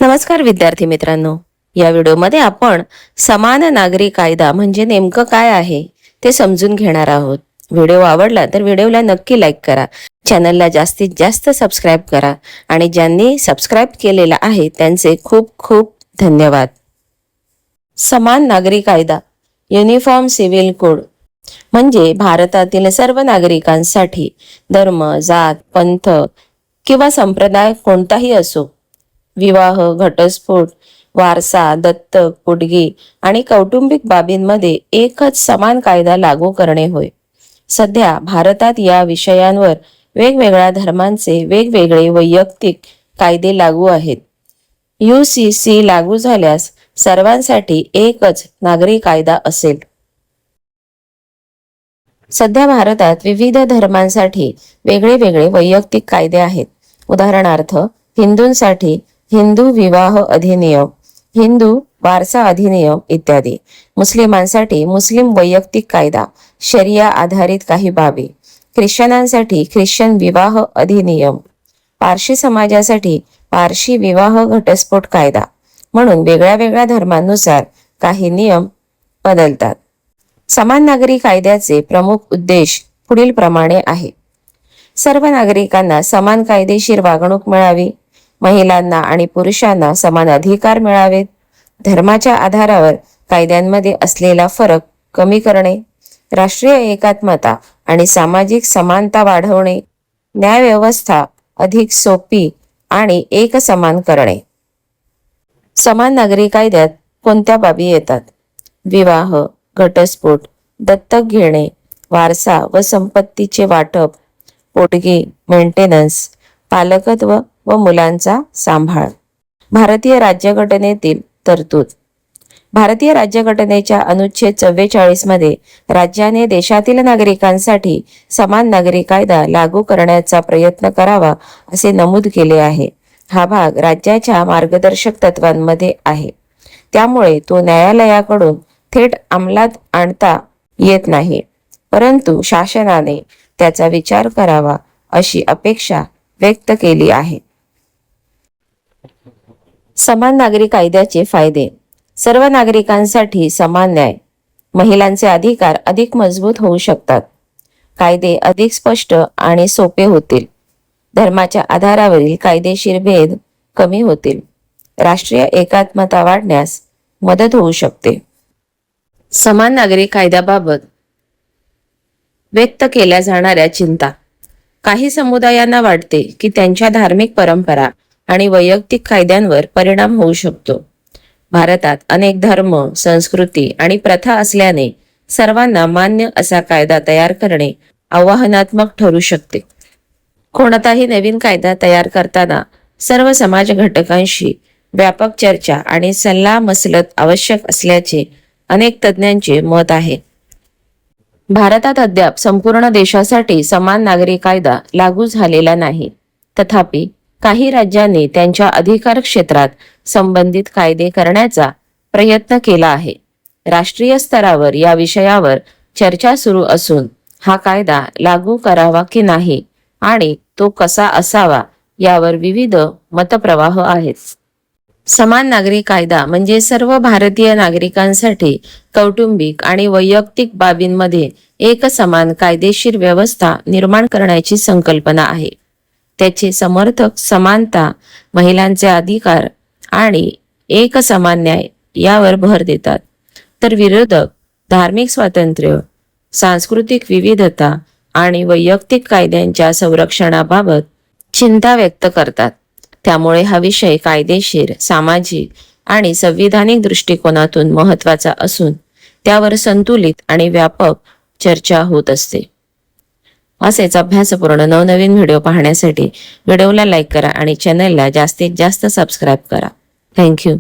नमस्कार विद्यार्थी मित्रांनो, या व्हिडिओमध्ये आपण समान नागरी कायदा म्हणजे नेमकं काय आहे ते समजून घेणार आहोत. व्हिडिओ आवडला तर व्हिडिओला नक्की लाईक करा, चॅनलला जास्तीत जास्त सबस्क्राईब करा आणि ज्यांनी सबस्क्राईब केलेला आहे त्यांचे खूप खूप धन्यवाद. समान नागरी कायदा युनिफॉर्म सिव्हिल कोड म्हणजे भारतातील सर्व नागरिकांसाठी धर्म, जात, पंथ किंवा संप्रदाय कोणताही असो, विवाह, घटस्फोट, वारसा, दत्तक, पोटगी आणि कौटुंबिक बाबींमध्ये एकच समान कायदा लागू करणे होय. सध्या भारतात या विषयांवर वेगवेगळ्या धर्मांचे वेगवेगळे वैयक्तिक कायदे लागू आहेत. UCC लागू झाल्यास सर्वांसाठी एकच नागरी कायदा असेल. सध्या भारतात विविध धर्मांसाठी वेगळे वेगळे वैयक्तिक कायदे आहेत. उदाहरणार्थ, हिंदूंसाठी हिंदू विवाह अधिनियम, हिंदू वारसा अधिनियम इत्यादी. मुस्लिमांसाठी मुस्लिम वैयक्तिक कायदा, शरिया आधारित काही बाबी. ख्रिश्चनांसाठी ख्रिश्चन विवाह अधिनियम. पारशी समाजासाठी पारशी विवाह घटस्फोट कायदा. म्हणून वेगळ्या वेगळ्या धर्मांनुसार काही नियम बदलतात. समान नागरी कायद्याचे प्रमुख उद्देश पुढील प्रमाणे आहे. सर्व नागरिकांना समान कायदेशीर वागणूक मिळावी, महिलांना आणि पुरुषांना समान अधिकार मिळावेत, धर्माच्या आधारावर कायद्यांमध्ये असलेला फरक कमी करणे, राष्ट्रीय एकात्मता आणि सामाजिक समानता वाढवणे, न्यायव्यवस्था अधिक सोपी आणि एकसमान करणे. समान नागरी कायद्यात कोणत्या बाबी येतात? विवाह, घटस्फोट, दत्तक घेणे, वारसा व संपत्तीचे वाटप, पोटगी, मेंटेनन्स, पालकत्व व मुलांचा सांभाळ. भारतीय राज्यघटनेतील तरतूद. भारतीय राज्यघटनेच्या अनुच्छेद 44 मध्ये राज्याने देशातील नागरिकांसाठी समान नागरी कायदा लागू करण्याचा प्रयत्न करावा असे नमूद केले आहे. हा भाग राज्याच्या मार्गदर्शक तत्वांमध्ये आहे, त्यामुळे तो न्यायालयाकडून थेट अंमलात आणता येत नाही, परंतु शासनाने त्याचा विचार करावा अशी अपेक्षा व्यक्त केली आहे. समान नागरी कायद्याचे फायदे. सर्व नागरिकांसाठी समान न्याय. महिलांचे अधिकार अधिक मजबूत होऊ शकतात. कायदे अधिक स्पष्ट आणि सोपे होतील. धर्माच्या आधारावरील कायदेशीर भेद कमी होतील. राष्ट्रीय एकात्मता वाढण्यास मदत होऊ शकते. समान नागरी कायद्याबाबत व्यक्त केल्या जाणाऱ्या चिंता. काही समुदायांना वाटते की त्यांच्या धार्मिक परंपरा आणि वैयक्तिक कायद्यांवर परिणाम होऊ शकतो. भारतात अनेक धर्म, संस्कृती आणि प्रथा असल्याने सर्वांना मान्य असा कायदा तयार करणे आव्हानात्मक ठरू शकते. कोणताही नवीन कायदा तयार करताना सर्व समाज घटकांशी व्यापक चर्चा आणि सल्लामसलत आवश्यक असल्याचे अनेक तज्ज्ञांचे मत आहे. भारतात अद्याप संपूर्ण देशासाठी समान नागरी कायदा लागू झालेला नाही. तथापि काही राज्यांनी त्यांच्या अधिकार क्षेत्रात संबंधित कायदे करण्याचा प्रयत्न केला आहे. राष्ट्रीय स्तरावर या विषयावर चर्चा सुरू असून हा कायदा लागू करावा की नाही आणि तो कसा असावा यावर विविध मतप्रवाह आहेत. समान नागरी कायदा म्हणजे सर्व भारतीय नागरिकांसाठी कौटुंबिक आणि वैयक्तिक बाबींमध्ये एक समान कायदेशीर व्यवस्था निर्माण करण्याची संकल्पना आहे. त्याचे समर्थक समानता, महिलांचे अधिकार आणि एक समान न्याय यावर भर देतात, तर विरोधक धार्मिक स्वातंत्र्य, सांस्कृतिक विविधता आणि वैयक्तिक कायद्यांच्या संरक्षणाबाबत चिंता व्यक्त करतात. त्यामुळे हा विषय कायदेशीर, सामाजिक आणि संविधानिक दृष्टिकोनातून महत्त्वाचा असून त्यावर संतुलित आणि व्यापक चर्चा होत असते. असेच अभ्यासपूर्ण नवनवीन व्हिडिओ पाहण्यासाठी व्हिडिओला लाईक करा आणि चॅनलला जास्तीत जास्त सबस्क्राईब करा. थँक्यू.